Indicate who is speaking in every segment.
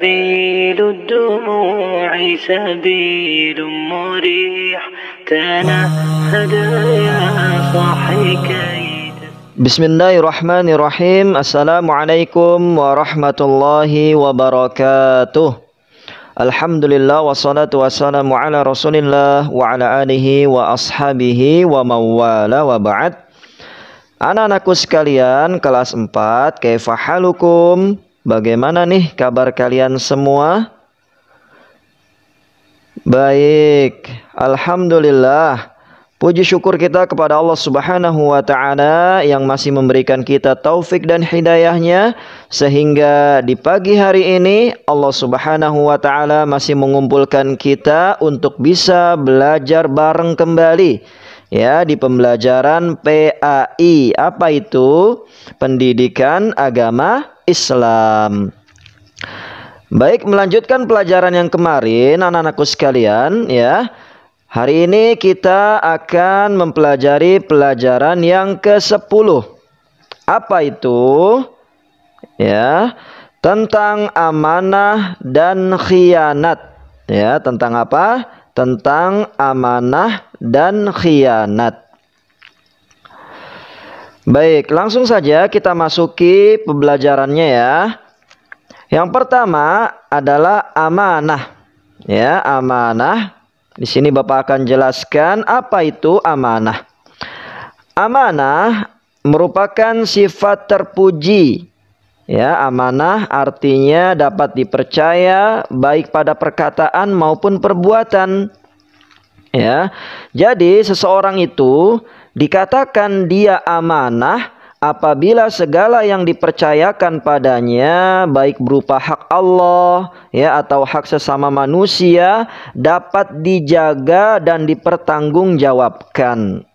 Speaker 1: سبيل الدموع سبيل مريح تنهد يا صاحي كي
Speaker 2: Bismillahirrahmanirrahim. Assalamualaikum warahmatullahi wabarakatuh. Alhamdulillah wassalatu wassalamu ala rasulillah wa ala alihi wa ashabihi wa mawala wa ba'd. Anak-anakku sekalian kelas 4, kaifa halukum? Bagaimana nih kabar kalian semua? Baik, alhamdulillah. Puji syukur kita kepada Allah Subhanahu wa Ta'ala yang masih memberikan kita taufik dan hidayahnya, sehingga di pagi hari ini Allah Subhanahu wa Ta'ala masih mengumpulkan kita untuk bisa belajar bareng kembali, ya, di pembelajaran PAI. Apa itu? Pendidikan Agama Islam. Baik, melanjutkan pelajaran yang kemarin, anak-anakku sekalian, ya. Hari ini kita akan mempelajari pelajaran yang ke-10. Apa itu? Ya, tentang amanah dan khianat. Ya, tentang apa? Tentang amanah dan khianat. Baik, langsung saja kita masuki pembelajarannya ya. Yang pertama adalah amanah. Ya, amanah. Di sini Bapak akan jelaskan apa itu amanah. Amanah merupakan sifat terpuji. Ya, amanah artinya dapat dipercaya baik pada perkataan maupun perbuatan. Ya. Jadi seseorang itu dikatakan dia amanah apabila segala yang dipercayakan padanya, baik berupa hak Allah ya atau hak sesama manusia, dapat dijaga dan dipertanggungjawabkan.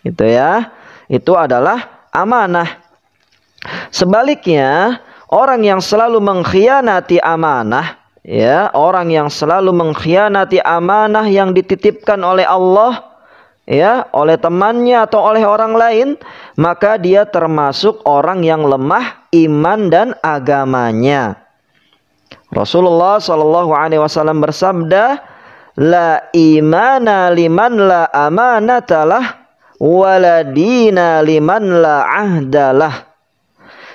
Speaker 2: Itu ya. Itu adalah amanah. Sebaliknya, orang yang selalu mengkhianati amanah, ya, orang yang selalu mengkhianati amanah yang dititipkan oleh Allah, ya, oleh temannya atau oleh orang lain, maka dia termasuk orang yang lemah iman dan agamanya. Rasulullah SAW bersabda, la imana liman la amanatalah, wala dina liman la ahdalah.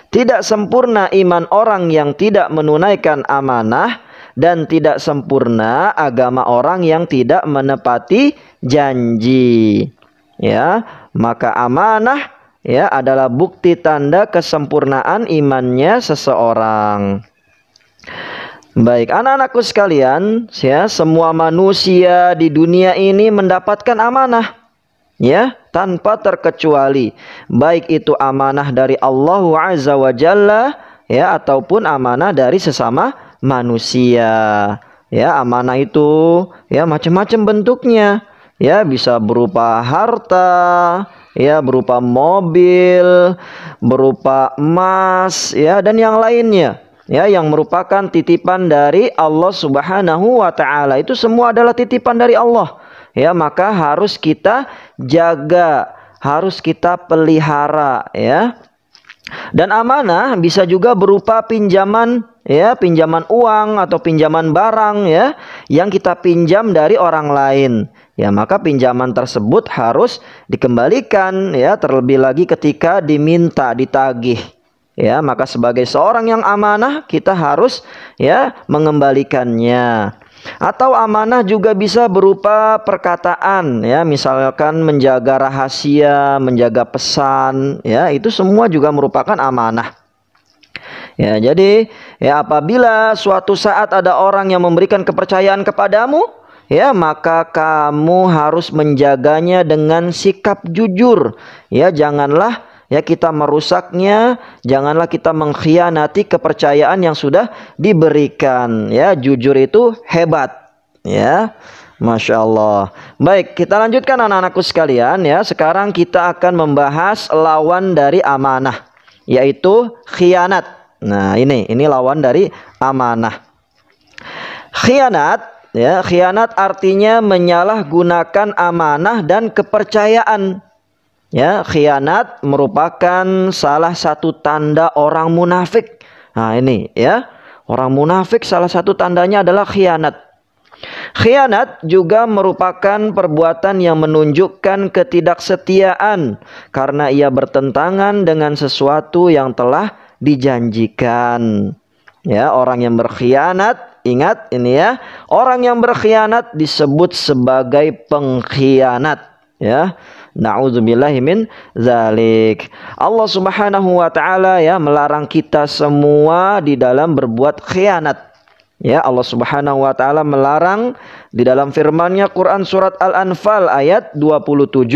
Speaker 2: Tidak sempurna iman orang yang tidak menunaikan amanah, dan tidak sempurna agama orang yang tidak menepati janji. Ya, maka amanah ya adalah bukti tanda kesempurnaan imannya seseorang. Baik, anak-anakku sekalian, ya, semua manusia di dunia ini mendapatkan amanah, ya, tanpa terkecuali, baik itu amanah dari Allah Azza wa Jalla, ya, ataupun amanah dari sesama manusia. Ya, amanah itu ya macam-macam bentuknya. Ya, bisa berupa harta, ya, berupa mobil, berupa emas, ya, dan yang lainnya. Ya, yang merupakan titipan dari Allah Subhanahu wa Ta'ala. Itu semua adalah titipan dari Allah. Ya, maka harus kita jaga, harus kita pelihara, ya. Dan amanah bisa juga berupa pinjaman, ya, pinjaman uang atau pinjaman barang, ya, yang kita pinjam dari orang lain. Ya, maka pinjaman tersebut harus dikembalikan, ya, terlebih lagi ketika diminta, ditagih. Ya, maka sebagai seorang yang amanah kita harus ya mengembalikannya. Atau amanah juga bisa berupa perkataan, ya, misalkan menjaga rahasia, menjaga pesan, ya, itu semua juga merupakan amanah. Ya, jadi ya apabila suatu saat ada orang yang memberikan kepercayaan kepadamu, ya, maka kamu harus menjaganya dengan sikap jujur. Ya, janganlah ya kita merusaknya, janganlah kita mengkhianati kepercayaan yang sudah diberikan. Ya, jujur itu hebat. Ya, Masya Allah. Baik, kita lanjutkan anak-anakku sekalian ya. Sekarang kita akan membahas lawan dari amanah, yaitu khianat. Nah, ini lawan dari amanah. Khianat, ya, khianat artinya menyalahgunakan amanah dan kepercayaan. Ya, khianat merupakan salah satu tanda orang munafik. Nah, ini ya, Orang munafik salah satu tandanya adalah khianat. Khianat juga merupakan perbuatan yang menunjukkan ketidaksetiaan karena ia bertentangan dengan sesuatu yang telah dijanjikan. Ya, orang yang berkhianat, ingat ini ya, orang yang berkhianat disebut sebagai pengkhianat. Ya, na'udzubillahi min zalik. Allah Subhanahu wa taala ya melarang kita semua di dalam berbuat khianat. Ya, Allah Subhanahu wa taala melarang di dalam firman-Nya Quran surat Al-Anfal ayat 27.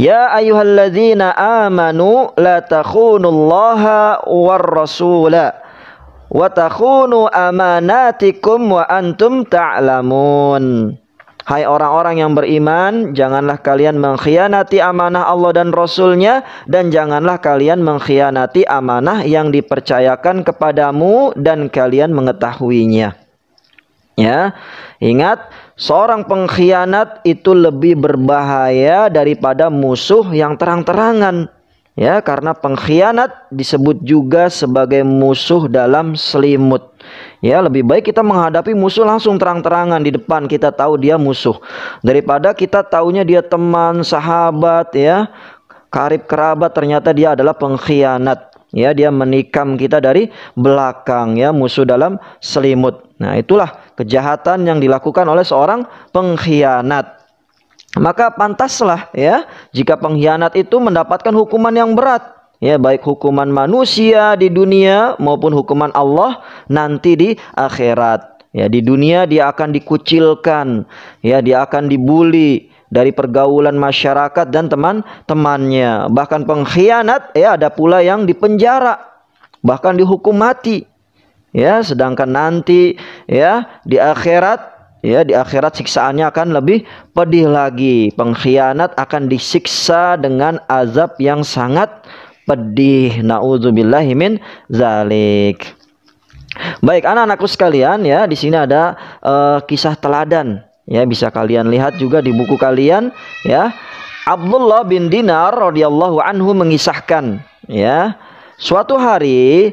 Speaker 2: Ya ayyuhalladzina amanu la takhunullaha war rasula wa takhunu amanatikum wa antum ta'lamun. Hai orang-orang yang beriman, janganlah kalian mengkhianati amanah Allah dan Rasul-Nya, dan janganlah kalian mengkhianati amanah yang dipercayakan kepadamu dan kalian mengetahuinya. Ya, ingat, seorang pengkhianat itu lebih berbahaya daripada musuh yang terang-terangan. Ya, karena pengkhianat disebut juga sebagai musuh dalam selimut. Ya, lebih baik kita menghadapi musuh langsung terang-terangan di depan, kita tahu dia musuh, daripada kita taunya dia teman, sahabat, ya, karib kerabat, ternyata dia adalah pengkhianat. Ya, dia menikam kita dari belakang, ya, musuh dalam selimut. Nah, itulah kejahatan yang dilakukan oleh seorang pengkhianat. Maka pantaslah ya jika pengkhianat itu mendapatkan hukuman yang berat. Ya, baik hukuman manusia di dunia maupun hukuman Allah nanti di akhirat. Ya, di dunia dia akan dikucilkan, ya, dia akan dibuli dari pergaulan masyarakat dan teman-temannya. Bahkan pengkhianat ya ada pula yang dipenjara, bahkan dihukum mati. Ya, sedangkan nanti ya di akhirat, ya, di akhirat siksaannya akan lebih pedih lagi. Pengkhianat akan disiksa dengan azab yang sangat pedih. Na'udzubillahi min zalik. Baik, anak-anakku sekalian, ya, di sini ada kisah teladan. Ya, bisa kalian lihat juga di buku kalian, ya. Abdullah bin Dinar radhiyallahu anhu mengisahkan, ya, suatu hari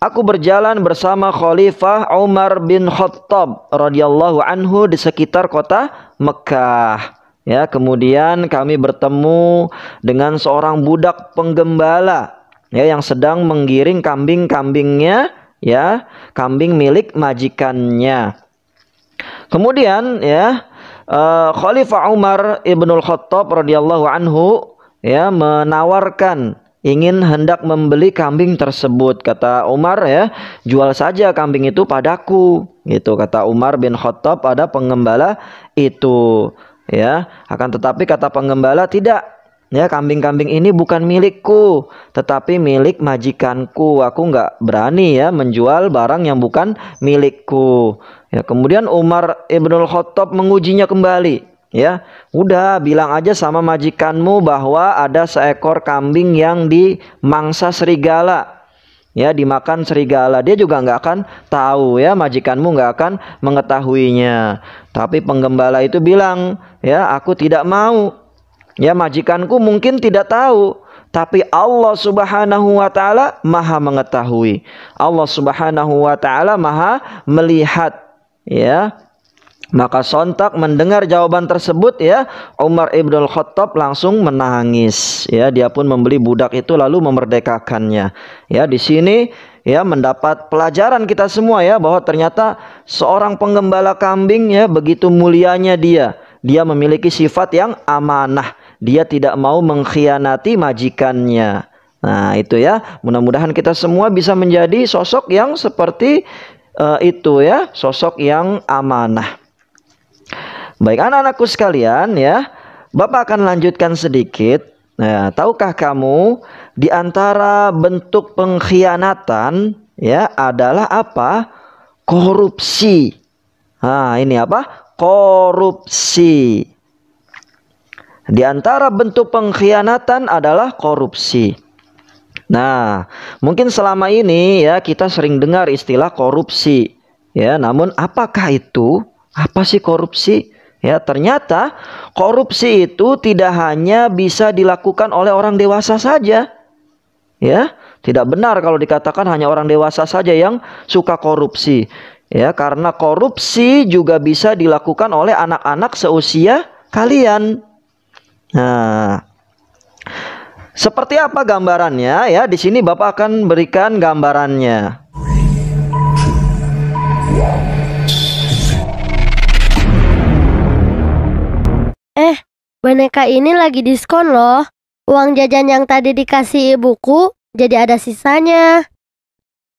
Speaker 2: aku berjalan bersama Khalifah Umar bin Khattab radhiyallahu anhu di sekitar kota Mekah. Ya, kemudian kami bertemu dengan seorang budak penggembala, ya, yang sedang menggiring kambing-kambingnya, ya, kambing milik majikannya. Kemudian ya Khalifah Umar ibnul Khattab radhiyallahu anhu ya menawarkan hendak membeli kambing tersebut. Kata Umar, ya, jual saja kambing itu padaku, gitu kata Umar bin Khattab pada penggembala itu, ya. Akan tetapi kata penggembala, tidak, ya, kambing-kambing ini bukan milikku tetapi milik majikanku. Aku nggak berani ya menjual barang yang bukan milikku. Ya, kemudian Umar ibnul Khattab mengujinya kembali. Ya, udah bilang aja sama majikanmu bahwa ada seekor kambing yang dimangsa serigala, ya, dimakan serigala. Dia juga nggak akan tahu, ya, majikanmu nggak akan mengetahuinya. Tapi penggembala itu bilang, ya, aku tidak mau, ya, majikanku mungkin tidak tahu, tapi Allah Subhanahu wa taala Maha mengetahui. Allah Subhanahu wa taala Maha melihat, ya. Maka sontak mendengar jawaban tersebut, ya, Umar ibnul Khattab langsung menangis. Ya, dia pun membeli budak itu lalu memerdekakannya. Ya, di sini ya mendapat pelajaran kita semua, ya, bahwa ternyata seorang penggembala kambing, ya, begitu mulianya dia. Dia memiliki sifat yang amanah. Dia tidak mau mengkhianati majikannya. Nah, itu, ya. Mudah-mudahan kita semua bisa menjadi sosok yang seperti itu, ya, sosok yang amanah. Baik, anak-anakku sekalian, ya, Bapak akan lanjutkan sedikit. Nah, tahukah kamu di antara bentuk pengkhianatan, ya, adalah apa? Korupsi. Nah, ini apa? Korupsi. Di antara bentuk pengkhianatan adalah korupsi. Nah, mungkin selama ini, ya, kita sering dengar istilah korupsi, ya, namun apakah itu? Apa sih korupsi? Ya, ternyata korupsi itu tidak hanya bisa dilakukan oleh orang dewasa saja, ya, Tidak benar kalau dikatakan hanya orang dewasa saja yang suka korupsi. Ya, karena korupsi juga bisa dilakukan oleh anak-anak seusia kalian. Nah, seperti apa gambarannya ya? Di sini Bapak akan berikan gambarannya.
Speaker 3: Boneka ini lagi diskon loh. Uang jajan yang tadi dikasih ibuku jadi ada sisanya.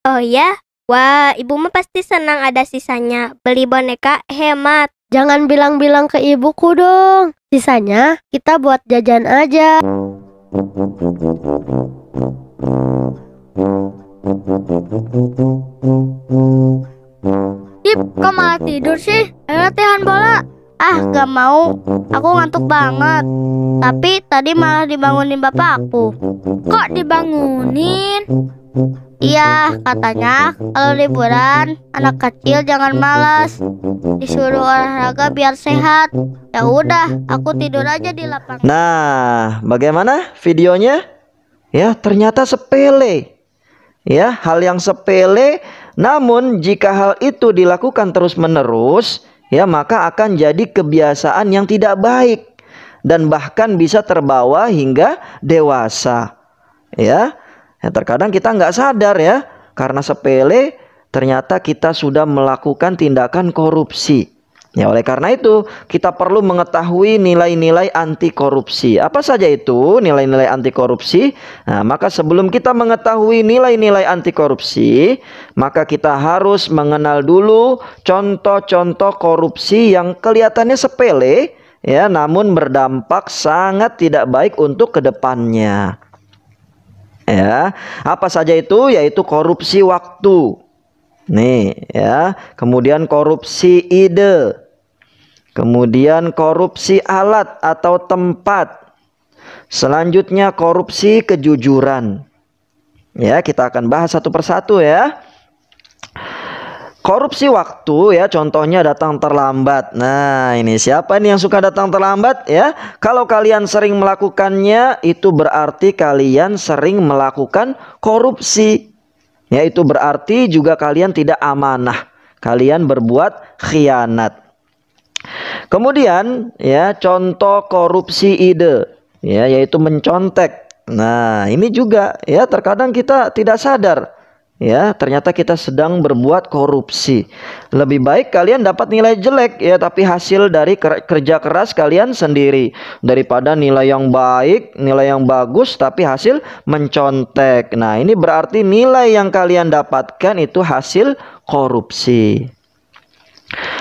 Speaker 4: Oh ya? Wah, ibu mah pasti senang ada sisanya. Beli boneka hemat.
Speaker 3: Jangan bilang-bilang ke ibuku dong. Sisanya kita buat jajan aja.
Speaker 4: Ip, kok malah tidur sih? Ayo latihan bola. Ah, gak mau. Aku ngantuk banget. Tapi tadi malah dibangunin bapakku. Kok dibangunin? Iya, katanya kalau liburan anak kecil jangan malas. Disuruh olahraga biar sehat. Ya udah, aku tidur aja di lapangan.
Speaker 2: Nah, bagaimana videonya? Ya, ternyata sepele. Ya, hal yang sepele, namun jika hal itu dilakukan terus-menerus, ya maka akan jadi kebiasaan yang tidak baik dan bahkan bisa terbawa hingga dewasa. Ya, terkadang kita nggak sadar ya, karena sepele ternyata kita sudah melakukan tindakan korupsi. Ya, oleh karena itu kita perlu mengetahui nilai-nilai anti korupsi. Apa saja itu nilai-nilai anti korupsi? Nah, maka sebelum kita mengetahui nilai-nilai anti korupsi, maka kita harus mengenal dulu contoh-contoh korupsi yang kelihatannya sepele, ya, namun berdampak sangat tidak baik untuk kedepannya. Ya, apa saja itu? Yaitu korupsi waktu. Nih ya, kemudian korupsi ide, kemudian korupsi alat atau tempat, selanjutnya korupsi kejujuran. Ya, kita akan bahas satu persatu ya. Korupsi waktu ya, contohnya datang terlambat. Nah, ini siapa nih yang suka datang terlambat ya? Kalau kalian sering melakukannya, itu berarti kalian sering melakukan korupsi. Ya, itu berarti juga kalian tidak amanah. Kalian berbuat khianat. Kemudian ya, contoh korupsi ide ya, yaitu mencontek. Nah, ini juga ya, terkadang kita tidak sadar. Ya, ternyata kita sedang berbuat korupsi. Lebih baik kalian dapat nilai jelek ya, tapi hasil dari kerja keras kalian sendiri, daripada nilai yang baik, nilai yang bagus tapi hasil mencontek. Nah, ini berarti nilai yang kalian dapatkan itu hasil korupsi.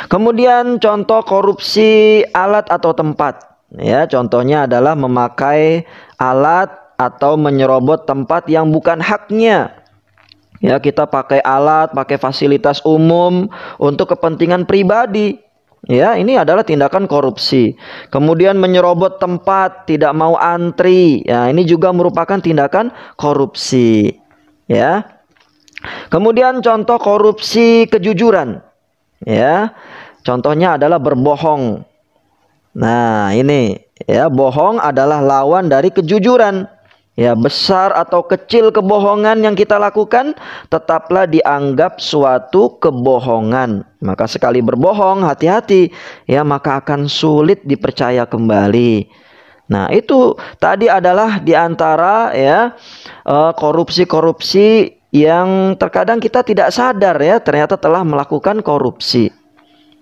Speaker 2: Kemudian contoh korupsi alat atau tempat. Ya, contohnya adalah memakai alat atau menyerobot tempat yang bukan haknya. Ya, kita pakai alat, pakai fasilitas umum untuk kepentingan pribadi. Ya, ini adalah tindakan korupsi. Kemudian menyerobot tempat, tidak mau antri. Ya, ini juga merupakan tindakan korupsi. Ya. Kemudian contoh korupsi kejujuran. Ya. Contohnya adalah berbohong. Nah, ini ya, bohong adalah lawan dari kejujuran. Ya, besar atau kecil kebohongan yang kita lakukan tetaplah dianggap suatu kebohongan. Maka sekali berbohong, hati-hati ya, maka akan sulit dipercaya kembali. Nah, itu tadi adalah diantara ya korupsi-korupsi yang terkadang kita tidak sadar ya, ternyata telah melakukan korupsi.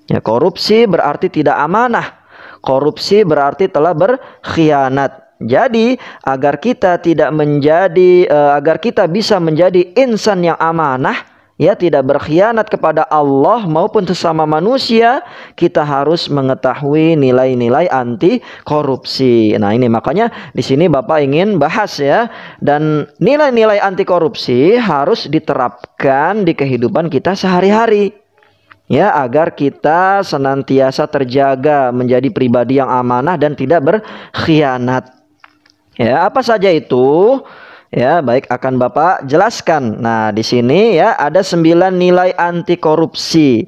Speaker 2: Ya, korupsi berarti tidak amanah. Korupsi berarti telah berkhianat. Jadi agar kita bisa menjadi insan yang amanah, ya, tidak berkhianat kepada Allah maupun sesama manusia, kita harus mengetahui nilai-nilai anti korupsi. Nah, ini makanya di sini Bapak ingin bahas ya, dan nilai-nilai anti korupsi harus diterapkan di kehidupan kita sehari-hari. Ya, agar kita senantiasa terjaga menjadi pribadi yang amanah dan tidak berkhianat. Ya, apa saja itu? Ya, baik, akan Bapak jelaskan. Nah, di sini ya ada 9 nilai anti korupsi.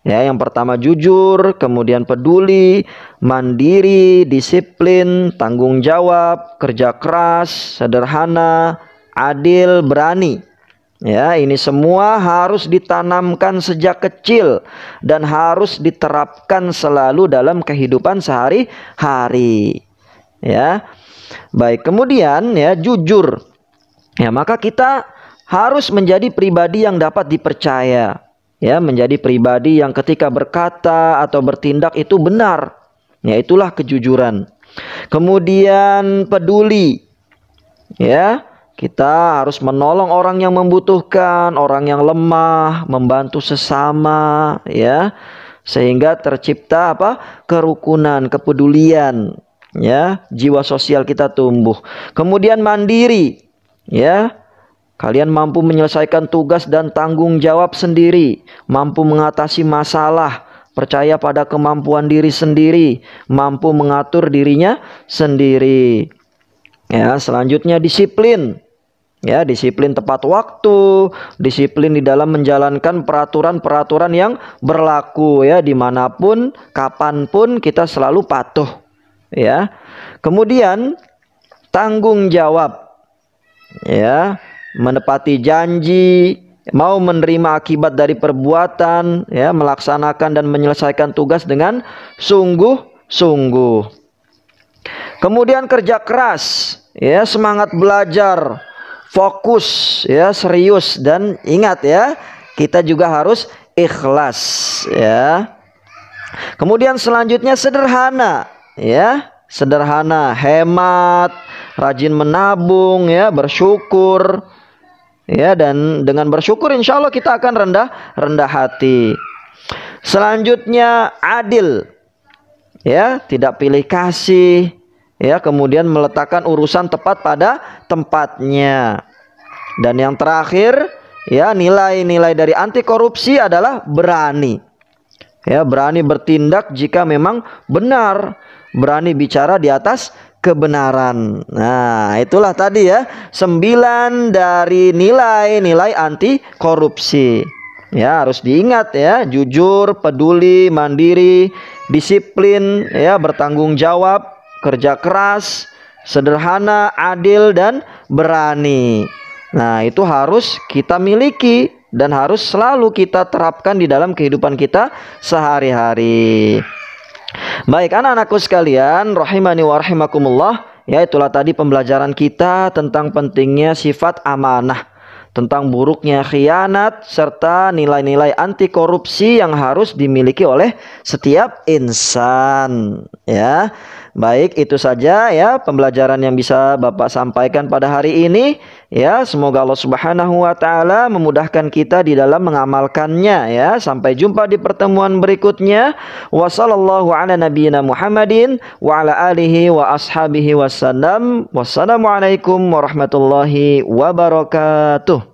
Speaker 2: Ya, yang pertama jujur, kemudian peduli, mandiri, disiplin, tanggung jawab, kerja keras, sederhana, adil, berani. Ya, ini semua harus ditanamkan sejak kecil dan harus diterapkan selalu dalam kehidupan sehari-hari. Ya. Baik, kemudian ya jujur. Ya, maka kita harus menjadi pribadi yang dapat dipercaya. Ya, menjadi pribadi yang ketika berkata atau bertindak itu benar. Ya, itulah kejujuran. Kemudian peduli. Ya, kita harus menolong orang yang membutuhkan, orang yang lemah, membantu sesama, ya. Sehingga tercipta kerukunan, kepedulian, ya. Jiwa sosial kita tumbuh. Kemudian mandiri, ya. Kalian mampu menyelesaikan tugas dan tanggung jawab sendiri, mampu mengatasi masalah, percaya pada kemampuan diri sendiri, mampu mengatur dirinya sendiri. Ya, selanjutnya disiplin. Ya, disiplin tepat waktu, disiplin di dalam menjalankan peraturan-peraturan yang berlaku, ya, dimanapun, kapanpun kita selalu patuh. Ya, kemudian tanggung jawab. Ya, menepati janji, mau menerima akibat dari perbuatan, ya, melaksanakan dan menyelesaikan tugas dengan sungguh-sungguh. Kemudian kerja keras, ya, semangat belajar, fokus, ya, serius, dan ingat ya, kita juga harus ikhlas, ya. Kemudian selanjutnya sederhana, ya, sederhana, hemat, rajin menabung, ya, bersyukur. Ya, dan dengan bersyukur insya Allah kita akan rendah hati. Selanjutnya adil. Ya, tidak pilih kasih. Ya, kemudian meletakkan urusan tepat pada tempatnya. Dan yang terakhir, ya, nilai-nilai dari anti korupsi adalah berani. Ya, berani bertindak jika memang benar. Berani bicara di atas kebenaran. Nah, itulah tadi ya 9 dari nilai-nilai anti korupsi. Ya, harus diingat ya, jujur, peduli, mandiri, disiplin, ya, bertanggung jawab, kerja keras, sederhana, adil, dan berani. Nah, itu harus kita miliki dan harus selalu kita terapkan di dalam kehidupan kita sehari-hari. Baik, anak-anakku sekalian, rahimani wa rahimakumullah. Ya, itulah tadi pembelajaran kita tentang pentingnya sifat amanah, tentang buruknya khianat, serta nilai-nilai anti korupsi yang harus dimiliki oleh setiap insan. Ya, baik, itu saja ya pembelajaran yang bisa Bapak sampaikan pada hari ini. Ya, semoga Allah Subhanahu wa taala memudahkan kita di dalam mengamalkannya ya. Sampai jumpa di pertemuan berikutnya. Wassallallahu ala nabiyyina Muhammadin wa ala alihi wa ashabihi wasallam. Wassalamualaikum warahmatullahi wabarakatuh.